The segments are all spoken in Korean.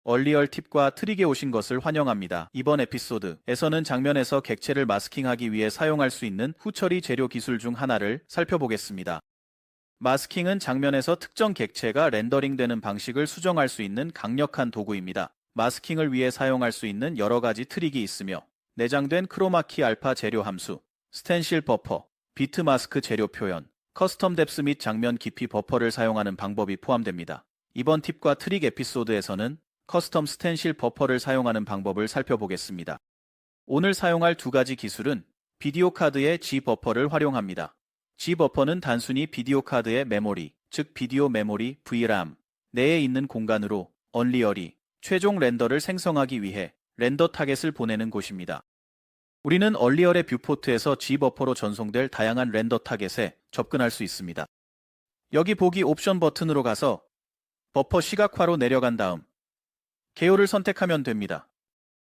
얼리얼 팁과 트릭에 오신 것을 환영합니다. 이번 에피소드에서는 장면에서 객체를 마스킹하기 위해 사용할 수 있는 후처리 재료 기술 중 하나를 살펴보겠습니다. 마스킹은 장면에서 특정 객체가 렌더링되는 방식을 수정할 수 있는 강력한 도구입니다. 마스킹을 위해 사용할 수 있는 여러 가지 트릭이 있으며 내장된 크로마키 알파 재료 함수, 스텐실 버퍼, 비트 마스크 재료 표현, 커스텀 뎁스 및 장면 깊이 버퍼를 사용하는 방법이 포함됩니다. 이번 팁과 트릭 에피소드에서는 커스텀 스텐실 버퍼를 사용하는 방법을 살펴보겠습니다. 오늘 사용할 두 가지 기술은 비디오 카드의 G 버퍼를 활용합니다. G 버퍼는 단순히 비디오 카드의 메모리, 즉 비디오 메모리 VRAM 내에 있는 공간으로 언리얼이 최종 렌더를 생성하기 위해 렌더 타겟을 보내는 곳입니다. 우리는 얼리얼의 뷰포트에서 G버퍼로 전송될 다양한 렌더 타겟에 접근할 수 있습니다. 여기 보기 옵션 버튼으로 가서 버퍼 시각화로 내려간 다음 개요를 선택하면 됩니다.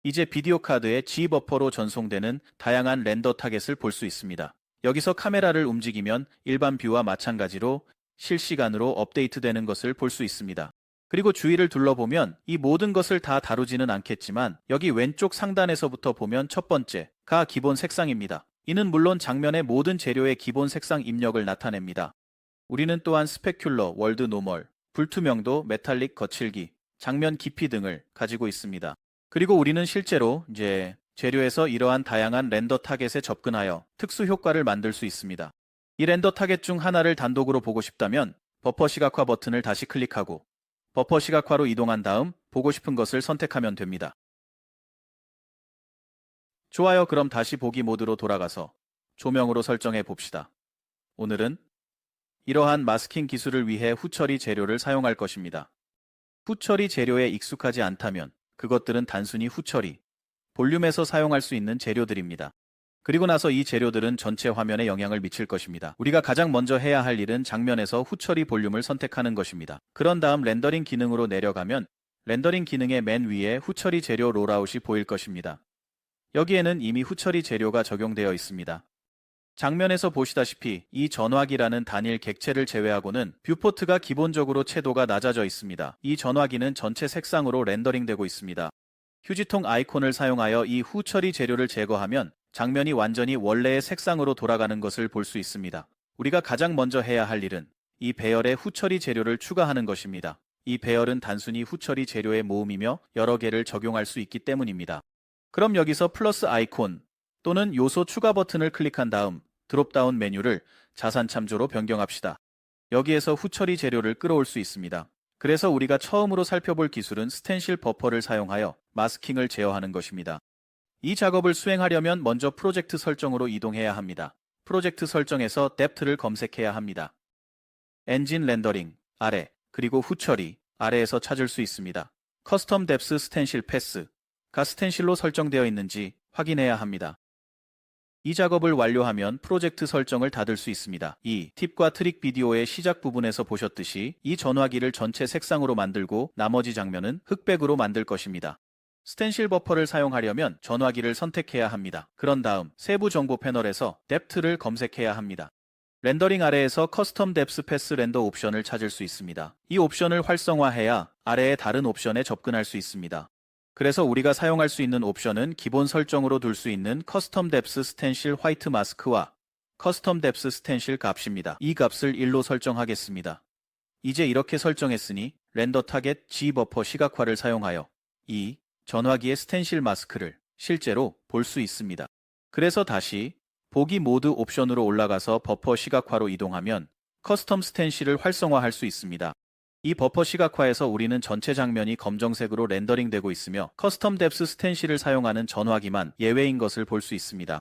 이제 비디오 카드에 G버퍼로 전송되는 다양한 렌더 타겟을 볼 수 있습니다. 여기서 카메라를 움직이면 일반 뷰와 마찬가지로 실시간으로 업데이트되는 것을 볼 수 있습니다. 그리고 주위를 둘러보면 이 모든 것을 다 다루지는 않겠지만 여기 왼쪽 상단에서부터 보면 첫 번째가 기본 색상입니다. 이는 물론 장면의 모든 재료의 기본 색상 입력을 나타냅니다. 우리는 또한 스페큘러, 월드 노멀, 불투명도, 메탈릭, 거칠기, 장면 깊이 등을 가지고 있습니다. 그리고 우리는 실제로 재료에서 이러한 다양한 렌더 타겟에 접근하여 특수 효과를 만들 수 있습니다. 이 렌더 타겟 중 하나를 단독으로 보고 싶다면 버퍼 시각화 버튼을 다시 클릭하고 버퍼 시각화로 이동한 다음 보고 싶은 것을 선택하면 됩니다. 좋아요. 그럼 다시 보기 모드로 돌아가서 조명으로 설정해 봅시다. 오늘은 이러한 마스킹 기술을 위해 후처리 재료를 사용할 것입니다. 후처리 재료에 익숙하지 않다면 그것들은 단순히 후처리, 볼륨에서 사용할 수 있는 재료들입니다. 그리고 나서 이 재료들은 전체 화면에 영향을 미칠 것입니다. 우리가 가장 먼저 해야 할 일은 장면에서 후처리 볼륨을 선택하는 것입니다. 그런 다음 렌더링 기능으로 내려가면 렌더링 기능의 맨 위에 후처리 재료 롤아웃이 보일 것입니다. 여기에는 이미 후처리 재료가 적용되어 있습니다. 장면에서 보시다시피 이 전화기라는 단일 객체를 제외하고는 뷰포트가 기본적으로 채도가 낮아져 있습니다. 이 전화기는 전체 색상으로 렌더링되고 있습니다. 휴지통 아이콘을 사용하여 이 후처리 재료를 제거하면 장면이 완전히 원래의 색상으로 돌아가는 것을 볼 수 있습니다. 우리가 가장 먼저 해야 할 일은 이 배열에 후처리 재료를 추가하는 것입니다. 이 배열은 단순히 후처리 재료의 모음이며 여러 개를 적용할 수 있기 때문입니다. 그럼 여기서 플러스 아이콘 또는 요소 추가 버튼을 클릭한 다음 드롭다운 메뉴를 자산 참조로 변경합시다. 여기에서 후처리 재료를 끌어올 수 있습니다. 그래서 우리가 처음으로 살펴볼 기술은 스텐실 버퍼를 사용하여 마스킹을 제어하는 것입니다. 이 작업을 수행하려면 먼저 프로젝트 설정으로 이동해야 합니다. 프로젝트 설정에서 뎁트를 검색해야 합니다. 엔진 렌더링 아래, 그리고 후처리 아래에서 찾을 수 있습니다. 커스텀 뎁스 스텐실 패스가 스텐실로 설정되어 있는지 확인해야 합니다. 이 작업을 완료하면 프로젝트 설정을 닫을 수 있습니다. 이 팁과 트릭 비디오의 시작 부분에서 보셨듯이 이 전화기를 전체 색상으로 만들고 나머지 장면은 흑백으로 만들 것입니다. 스텐실 버퍼를 사용하려면 전화기를 선택해야 합니다. 그런 다음 세부 정보 패널에서 뎁트를 검색해야 합니다. 렌더링 아래에서 커스텀 뎁스 패스 렌더 옵션을 찾을 수 있습니다. 이 옵션을 활성화해야 아래의 다른 옵션에 접근할 수 있습니다. 그래서 우리가 사용할 수 있는 옵션은 기본 설정으로 둘 수 있는 커스텀 뎁스 스텐실 화이트 마스크와 커스텀 뎁스 스텐실 값입니다. 이 값을 1로 설정하겠습니다. 이제 이렇게 설정했으니 렌더 타겟 G 버퍼 시각화를 사용하여 이 전화기의 스텐실 마스크를 실제로 볼 수 있습니다. 그래서 다시 보기 모드 옵션으로 올라가서 버퍼 시각화로 이동하면 커스텀 스텐실을 활성화할 수 있습니다. 이 버퍼 시각화에서 우리는 전체 장면이 검정색으로 렌더링되고 있으며 커스텀 뎁스 스텐실을 사용하는 전화기만 예외인 것을 볼 수 있습니다.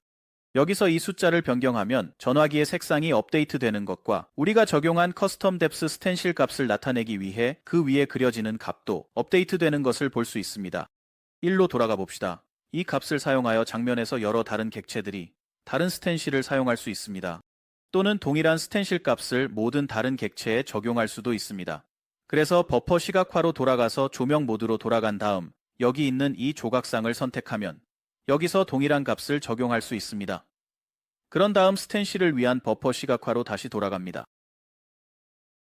여기서 이 숫자를 변경하면 전화기의 색상이 업데이트되는 것과 우리가 적용한 커스텀 뎁스 스텐실 값을 나타내기 위해 그 위에 그려지는 값도 업데이트되는 것을 볼 수 있습니다. 1로 돌아가 봅시다. 이 값을 사용하여 장면에서 여러 다른 객체들이 다른 스텐실을 사용할 수 있습니다. 또는 동일한 스텐실 값을 모든 다른 객체에 적용할 수도 있습니다. 그래서 버퍼 시각화로 돌아가서 조명 모드로 돌아간 다음 여기 있는 이 조각상을 선택하면 여기서 동일한 값을 적용할 수 있습니다. 그런 다음 스텐실을 위한 버퍼 시각화로 다시 돌아갑니다.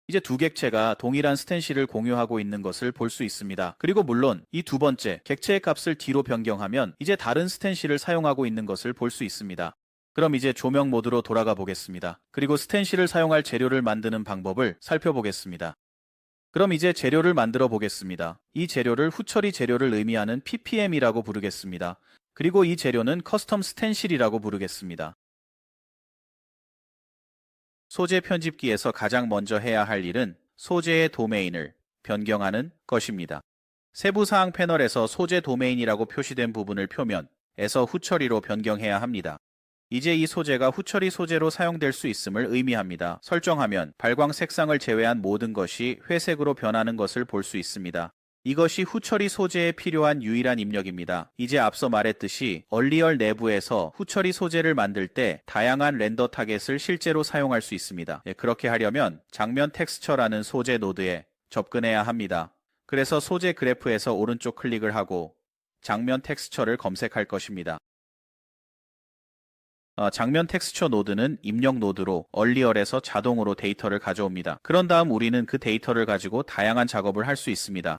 이제 두 객체가 동일한 스텐실을 공유하고 있는 것을 볼 수 있습니다. 그리고 물론 이 두 번째 객체의 값을 D로 변경하면 이제 다른 스텐실을 사용하고 있는 것을 볼 수 있습니다. 그럼 이제 조명 모드로 돌아가 보겠습니다. 그리고 스텐실을 사용할 재료를 만드는 방법을 살펴보겠습니다. 그럼 이제 재료를 만들어 보겠습니다. 이 재료를 후처리 재료를 의미하는 ppm이라고 부르겠습니다. 그리고 이 재료는 커스텀 스텐실이라고 부르겠습니다. 소재 편집기에서 가장 먼저 해야 할 일은 소재의 도메인을 변경하는 것입니다. 세부사항 패널에서 소재 도메인이라고 표시된 부분을 표면에서 후처리로 변경해야 합니다. 이제 이 소재가 후처리 소재로 사용될 수 있음을 의미합니다. 설정하면 발광 색상을 제외한 모든 것이 회색으로 변하는 것을 볼 수 있습니다. 이것이 후처리 소재에 필요한 유일한 입력입니다. 이제 앞서 말했듯이 얼리얼 내부에서 후처리 소재를 만들 때 다양한 렌더 타겟을 실제로 사용할 수 있습니다. 그렇게 하려면 장면 텍스처라는 소재 노드에 접근해야 합니다. 그래서 소재 그래프에서 오른쪽 클릭을 하고 장면 텍스처를 검색할 것입니다. 장면 텍스처 노드는 입력 노드로 얼리얼에서 자동으로 데이터를 가져옵니다. 그런 다음 우리는 그 데이터를 가지고 다양한 작업을 할 수 있습니다.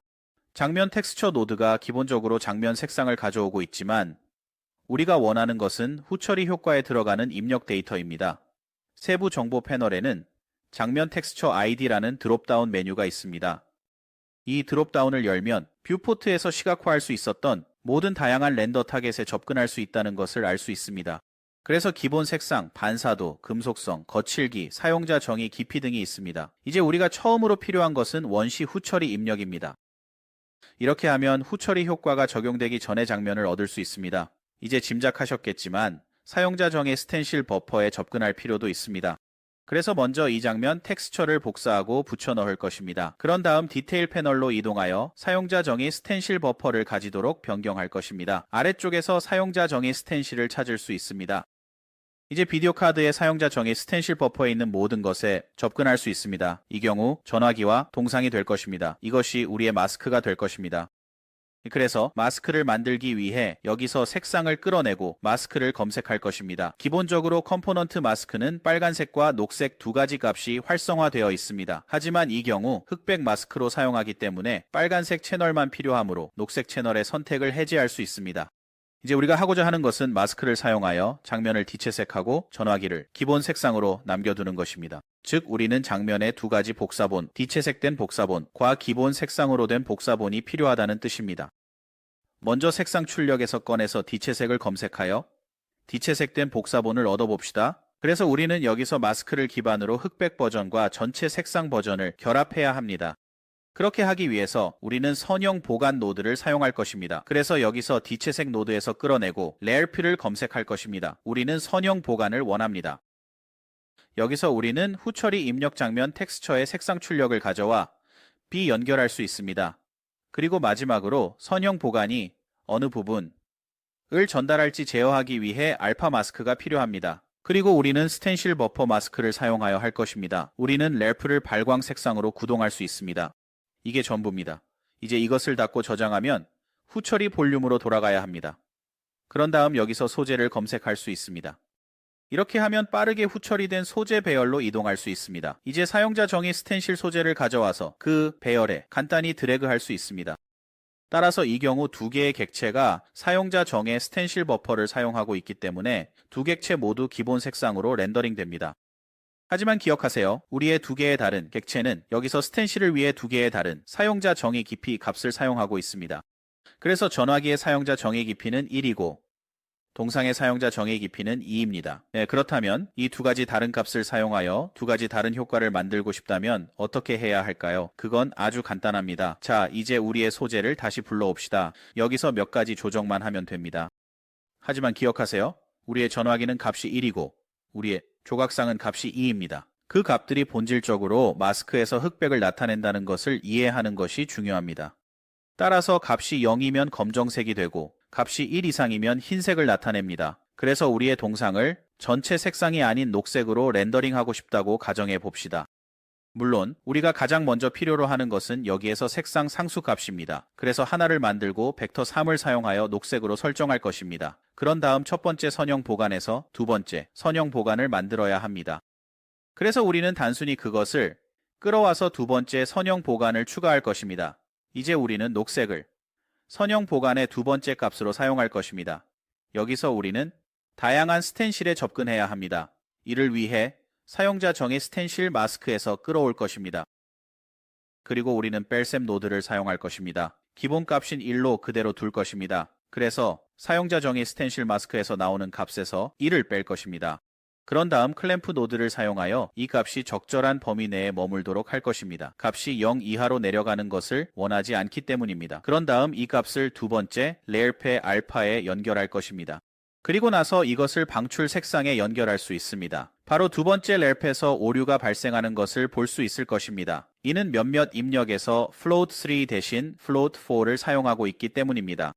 장면 텍스처 노드가 기본적으로 장면 색상을 가져오고 있지만 우리가 원하는 것은 후처리 효과에 들어가는 입력 데이터입니다. 세부 정보 패널에는 장면 텍스처 ID라는 드롭다운 메뉴가 있습니다. 이 드롭다운을 열면 뷰포트에서 시각화할 수 있었던 모든 다양한 렌더 타겟에 접근할 수 있다는 것을 알 수 있습니다. 그래서 기본 색상, 반사도, 금속성, 거칠기, 사용자 정의, 깊이 등이 있습니다. 이제 우리가 처음으로 필요한 것은 원시 후처리 입력입니다. 이렇게 하면 후처리 효과가 적용되기 전의 장면을 얻을 수 있습니다. 이제 짐작하셨겠지만 사용자 정의 스텐실 버퍼에 접근할 필요도 있습니다. 그래서 먼저 이 장면 텍스처를 복사하고 붙여 넣을 것입니다. 그런 다음 디테일 패널로 이동하여 사용자 정의 스텐실 버퍼를 가지도록 변경할 것입니다. 아래쪽에서 사용자 정의 스텐실을 찾을 수 있습니다. 이제 비디오 카드의 사용자 정의 스텐실 버퍼에 있는 모든 것에 접근할 수 있습니다. 이 경우 전화기와 동상이 될 것입니다. 이것이 우리의 마스크가 될 것입니다. 그래서 마스크를 만들기 위해 여기서 색상을 끌어내고 마스크를 검색할 것입니다. 기본적으로 컴포넌트 마스크는 빨간색과 녹색 두 가지 값이 활성화되어 있습니다. 하지만 이 경우 흑백 마스크로 사용하기 때문에 빨간색 채널만 필요하므로 녹색 채널의 선택을 해제할 수 있습니다. 이제 우리가 하고자 하는 것은 마스크를 사용하여 장면을 뒤채색하고 전화기를 기본 색상으로 남겨두는 것입니다. 즉 우리는 장면의 두 가지 복사본, 뒤채색된 복사본과 기본 색상으로 된 복사본이 필요하다는 뜻입니다. 먼저 색상 출력에서 꺼내서 뒤채색을 검색하여 뒤채색된 복사본을 얻어봅시다. 그래서 우리는 여기서 마스크를 기반으로 흑백 버전과 전체 색상 버전을 결합해야 합니다. 그렇게 하기 위해서 우리는 선형 보관 노드를 사용할 것입니다. 그래서 여기서 뒤채색 노드에서 끌어내고 레이어표를 검색할 것입니다. 우리는 선형 보관을 원합니다. 여기서 우리는 후처리 입력 장면 텍스처의 색상 출력을 가져와 비연결할 수 있습니다. 그리고 마지막으로 선형 보관이 어느 부분을 전달할지 제어하기 위해 알파 마스크가 필요합니다. 그리고 우리는 스텐실 버퍼 마스크를 사용하여 할 것입니다. 우리는 렐프를 발광 색상으로 구동할 수 있습니다. 이게 전부입니다. 이제 이것을 닫고 저장하면 후처리 볼륨으로 돌아가야 합니다. 그런 다음 여기서 소재를 검색할 수 있습니다. 이렇게 하면 빠르게 후처리된 소재 배열로 이동할 수 있습니다. 이제 사용자 정의 스텐실 소재를 가져와서 그 배열에 간단히 드래그할 수 있습니다. 따라서 이 경우 두 개의 객체가 사용자 정의 스텐실 버퍼를 사용하고 있기 때문에 두 객체 모두 기본 색상으로 렌더링 됩니다. 하지만 기억하세요. 우리의 두 개의 다른 객체는 여기서 스텐실을 위해 두 개의 다른 사용자 정의 깊이 값을 사용하고 있습니다. 그래서 전화기의 사용자 정의 깊이는 1이고 동상의 사용자 정의 깊이는 2입니다. 그렇다면 이 두 가지 다른 값을 사용하여 두 가지 다른 효과를 만들고 싶다면 어떻게 해야 할까요? 그건 아주 간단합니다. 자, 이제 우리의 소재를 다시 불러옵시다. 여기서 몇 가지 조정만 하면 됩니다. 하지만 기억하세요. 우리의 전화기는 값이 1이고 우리의 조각상은 값이 2입니다. 그 값들이 본질적으로 마스크에서 흑백을 나타낸다는 것을 이해하는 것이 중요합니다. 따라서 값이 0이면 검정색이 되고 값이 1 이상이면 흰색을 나타냅니다. 그래서 우리의 동상을 전체 색상이 아닌 녹색으로 렌더링하고 싶다고 가정해 봅시다. 물론 우리가 가장 먼저 필요로 하는 것은 여기에서 색상 상수 값입니다. 그래서 하나를 만들고 벡터 3을 사용하여 녹색으로 설정할 것입니다. 그런 다음 첫 번째 선형 보관에서 두 번째 선형 보관을 만들어야 합니다. 그래서 우리는 단순히 그것을 끌어와서 두 번째 선형 보관을 추가할 것입니다. 이제 우리는 녹색을 선형 보관의 두 번째 값으로 사용할 것입니다. 여기서 우리는 다양한 스텐실에 접근해야 합니다. 이를 위해 사용자 정의 스텐실 마스크에서 끌어올 것입니다. 그리고 우리는 뺄셈 노드를 사용할 것입니다. 기본 값인 1로 그대로 둘 것입니다. 그래서 사용자 정의 스텐실 마스크에서 나오는 값에서 1을 뺄 것입니다. 그런 다음 클램프 노드를 사용하여 이 값이 적절한 범위 내에 머물도록 할 것입니다. 값이 0 이하로 내려가는 것을 원하지 않기 때문입니다. 그런 다음 이 값을 두 번째 렐페 알파에 연결할 것입니다. 그리고 나서 이것을 방출 색상에 연결할 수 있습니다. 바로 두 번째 렐페에서 오류가 발생하는 것을 볼 수 있을 것입니다. 이는 몇몇 입력에서 float 3 대신 float 4를 사용하고 있기 때문입니다.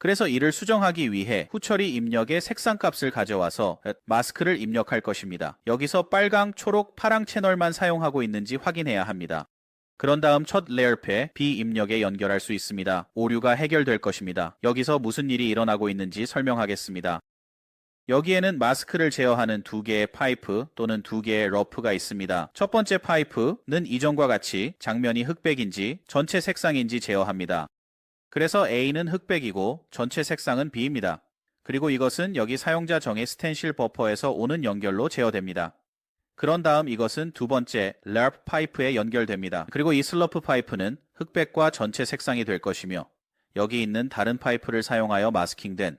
그래서 이를 수정하기 위해 후처리 입력의 색상 값을 가져와서 마스크를 입력할 것입니다. 여기서 빨강, 초록, 파랑 채널만 사용하고 있는지 확인해야 합니다. 그런 다음 첫 렐페 B 입력에 연결할 수 있습니다. 오류가 해결될 것입니다. 여기서 무슨 일이 일어나고 있는지 설명하겠습니다. 여기에는 마스크를 제어하는 두 개의 파이프 또는 두 개의 러프가 있습니다. 첫 번째 파이프는 이전과 같이 장면이 흑백인지 전체 색상인지 제어합니다. 그래서 A는 흑백이고 전체 색상은 B입니다. 그리고 이것은 여기 사용자 정의 스텐실 버퍼에서 오는 연결로 제어됩니다. 그런 다음 이것은 두 번째 LARP 파이프에 연결됩니다. 그리고 이 슬러프 파이프는 흑백과 전체 색상이 될 것이며 여기 있는 다른 파이프를 사용하여 마스킹된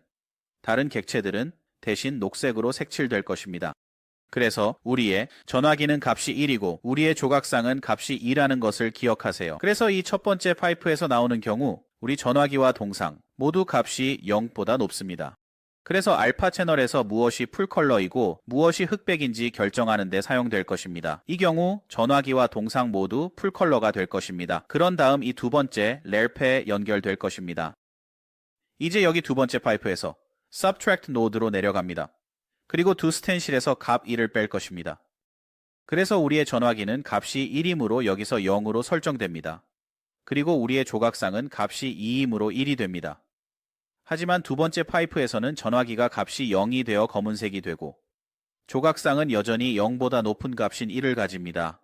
다른 객체들은 대신 녹색으로 색칠될 것입니다. 그래서 우리의 전화기는 값이 1이고 우리의 조각상은 값이 2라는 것을 기억하세요. 그래서 이 첫 번째 파이프에서 나오는 경우 우리 전화기와 동상 모두 값이 0보다 높습니다. 그래서 알파 채널에서 무엇이 풀컬러이고 무엇이 흑백인지 결정하는 데 사용될 것입니다. 이 경우 전화기와 동상 모두 풀컬러가 될 것입니다. 그런 다음 이 두 번째 렐페에 연결될 것입니다. 이제 여기 두 번째 파이프에서 subtract 노드로 내려갑니다. 그리고 두 스텐실에서 값 1을 뺄 것입니다. 그래서 우리의 전화기는 값이 1이므로 여기서 0으로 설정됩니다. 그리고 우리의 조각상은 값이 2이므로 1이 됩니다. 하지만 두 번째 파이프에서는 전화기가 값이 0이 되어 검은색이 되고 조각상은 여전히 0보다 높은 값인 1을 가집니다.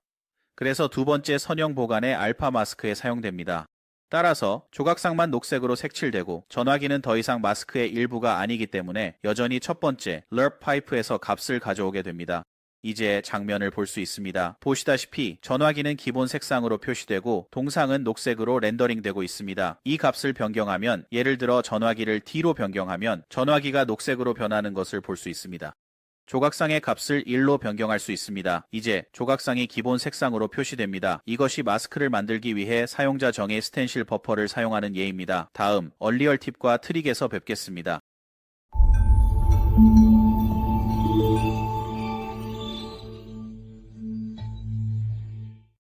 그래서 두 번째 선형 보관의 알파 마스크에 사용됩니다. 따라서 조각상만 녹색으로 색칠되고 전화기는 더 이상 마스크의 일부가 아니기 때문에 여전히 첫 번째 lerp 파이프에서 값을 가져오게 됩니다. 이제 장면을 볼 수 있습니다. 보시다시피 전화기는 기본 색상으로 표시되고 동상은 녹색으로 렌더링되고 있습니다. 이 값을 변경하면 예를 들어 전화기를 D로 변경하면 전화기가 녹색으로 변하는 것을 볼 수 있습니다. 조각상의 값을 1로 변경할 수 있습니다. 이제 조각상이 기본 색상으로 표시됩니다. 이것이 마스크를 만들기 위해 사용자 정의 스텐실 버퍼를 사용하는 예입니다. 다음 얼리얼 팁과 트릭에서 뵙겠습니다.